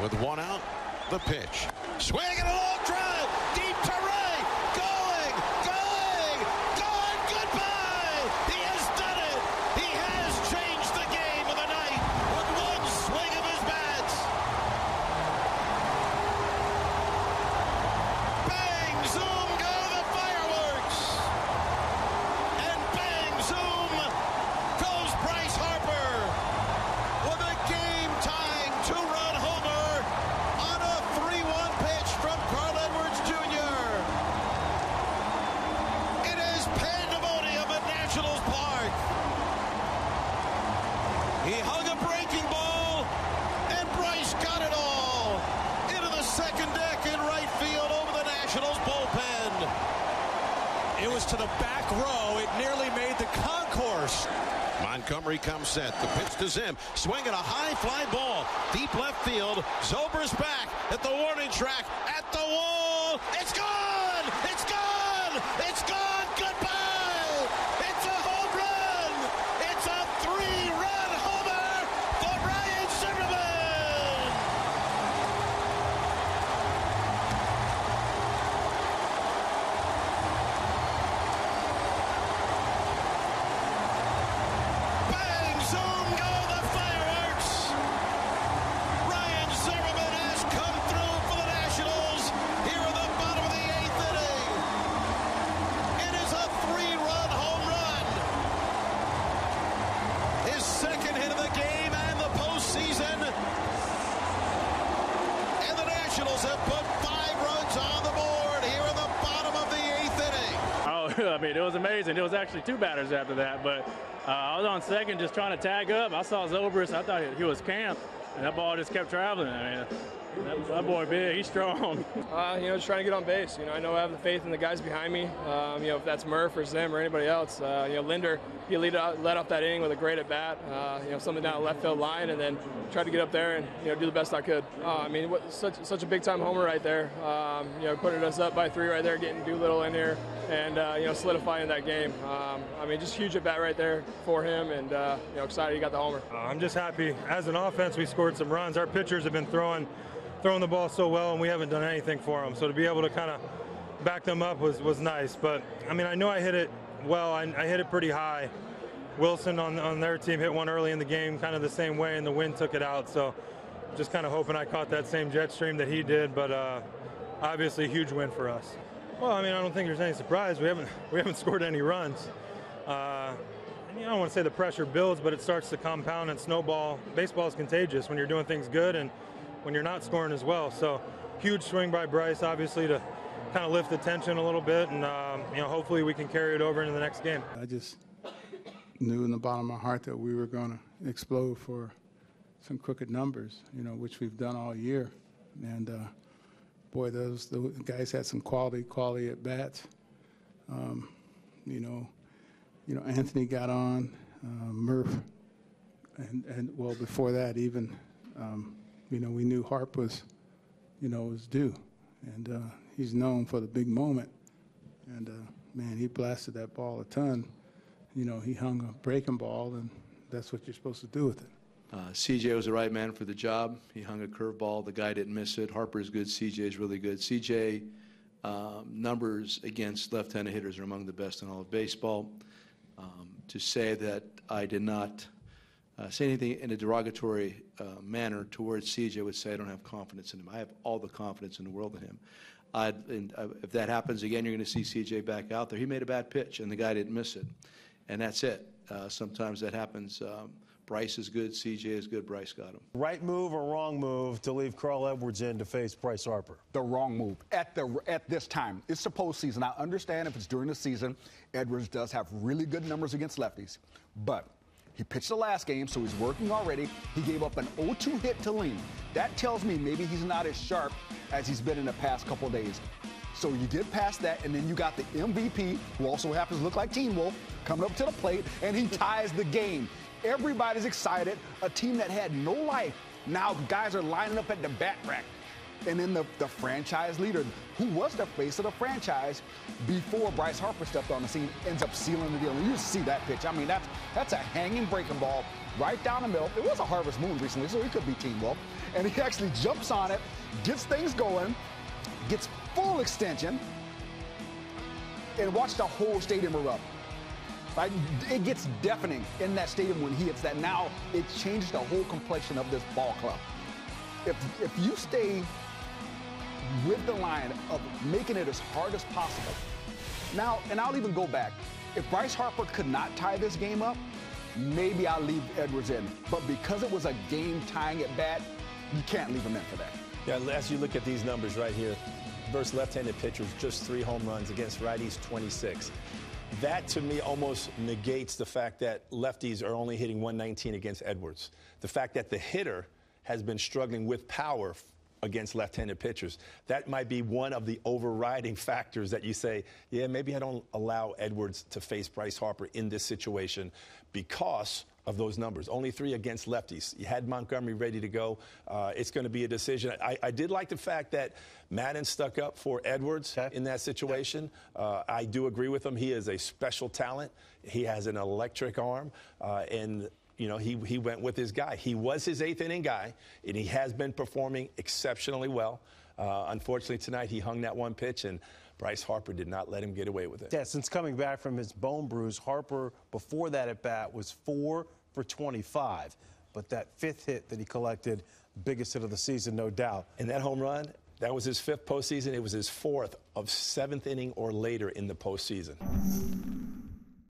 With one out, the pitch. Swing and a long drive. Deep to right. Going. Goodbye. He has done it. He has changed the game of the night with one swing of his bats. Bang, zoom, go the fireworks. And bang, zoom, goes Bryce Harper with a game-tying two-run homer on a 3-1 pitch from Carl Edwards Jr. It is pandemonium at Nationals Park. He hung a breaking ball, and Bryce got it all into the second deck in right field over the Nationals bullpen. It was to the back row. It nearly made the concourse. Montgomery comes set. The pitch to Zim. Swinging a high fly ball. Deep left field. Zobrist back at the warning track. At the wall. It's gone! It's gone! It's gone! Goodbye! It's a home run! It's a 3-run homer for Ryan Zimmerman! Bang! Zoom! Go the fireworks! Ryan Zimmerman has come through for the Nationals here in the bottom of the 8th inning. It is a 3-run home run. His second hit of the game and the postseason. And the Nationals have put 5 runs on the board here in the bottom of the 8th inning. Oh, I mean, it was amazing. There was actually 2 batters after that, but I was on second just trying to tag up. I saw Zobrist. I thought he was camped, and that ball just kept traveling. I mean, that boy big. He's strong. Just trying to get on base. I know I have the faith in the guys behind me. If that's Murph or Zim or anybody else. Linder, he led off that inning with a great at bat. Something down the left field line, and then tried to get up there and do the best I could. Such a big time homer right there. Putting us up by 3 right there, getting Doolittle in here, and solidifying that game. Just huge at bat right there for him, and excited he got the homer. I'm just happy. As an offense, we scored some runs. Our pitchers have been throwing the ball so well, and we haven't done anything for them. So to be able to kind of back them up was nice. But I know I hit it well. I hit it pretty high. Wilson on their team hit one early in the game, kind of the same way, and the wind took it out. So just kind of hoping I caught that same jet stream that he did. But obviously a huge win for us. Well, I don't think there's any surprise. We haven't scored any runs. I don't want to say the pressure builds, but it starts to compound and snowball. Baseball is contagious when you're doing things good and when you're not scoring as well. So huge swing by Bryce, obviously, to kind of lift the tension a little bit, and hopefully we can carry it over into the next game. I just knew in the bottom of my heart that we were going to explode for some crooked numbers, which we've done all year. And boy, the guys had some quality at bats. Anthony got on, Murph, and well, before that even, we knew Harp was due, and he's known for the big moment, and man, he blasted that ball a ton. He hung a breaking ball, and that's what you're supposed to do with it. CJ was the right man for the job. He hung a curveball. The guy didn't miss it. Harper's good. CJ's really good. CJ numbers against left-handed hitters are among the best in all of baseball. To say that I did not say anything in a derogatory manner towards CJ would say I don't have confidence in him. I have all the confidence in the world in him. If that happens again, you're going to see CJ back out there. He made a bad pitch, and the guy didn't miss it. And that's it. Sometimes that happens. Bryce is good. CJ is good. Bryce got him. Right move or wrong move to leave Carl Edwards in to face Bryce Harper? The wrong move at this time. It's the postseason. I understand if it's during the season, Edwards does have really good numbers against lefties. But he pitched the last game, so he's working already. He gave up an 0-2 hit to Lean. That tells me maybe he's not as sharp as he's been in the past couple of days. So you get past that, and then you got the MVP, who also happens to look like Teen Wolf, coming up to the plate, and he ties the game. Everybody's excited. A team that had no life. Now guys are lining up at the bat rack. And then the franchise leader, who was the face of the franchise before Bryce Harper stepped on the scene, ends up sealing the deal. And you see that pitch. That's a hanging breaking ball. right down the middle. It was a harvest moon recently, so he could be Teen Wolf. And he actually jumps on it, gets things going, gets full extension, and watch the whole stadium erupt. Like, it gets deafening in that stadium when he hits that. Now it changes the whole complexion of this ball club. If you stay with the line of making it as hard as possible. Now, and I'll even go back. If Bryce Harper could not tie this game up, maybe I'll leave Edwards in. But because it was a game tying at bat, you can't leave him in for that. Yeah, as you look at these numbers right here, versus left-handed pitchers, just 3 home runs, against righties, 26. That, to me, almost negates the fact that lefties are only hitting 119 against Edwards. The fact that the hitter has been struggling with power against left-handed pitchers. That might be one of the overriding factors that you say, yeah, maybe I don't allow Edwards to face Bryce Harper in this situation because of those numbers. Only 3 against lefties. You had Montgomery ready to go. It's going to be a decision. I did like the fact that Madden stuck up for Edwards in that situation. I do agree with him. He is a special talent. He has an electric arm, and you know, he went with his guy. He was his 8th inning guy, and he has been performing exceptionally well. Unfortunately, tonight he hung that one pitch, and Bryce Harper did not let him get away with it. Yeah, since coming back from his bone bruise, Harper, before that at bat, was 4 for 25. But that 5th hit that he collected, biggest hit of the season, no doubt. And that home run, that was his 5th postseason. It was his 4th of 7th inning or later in the postseason.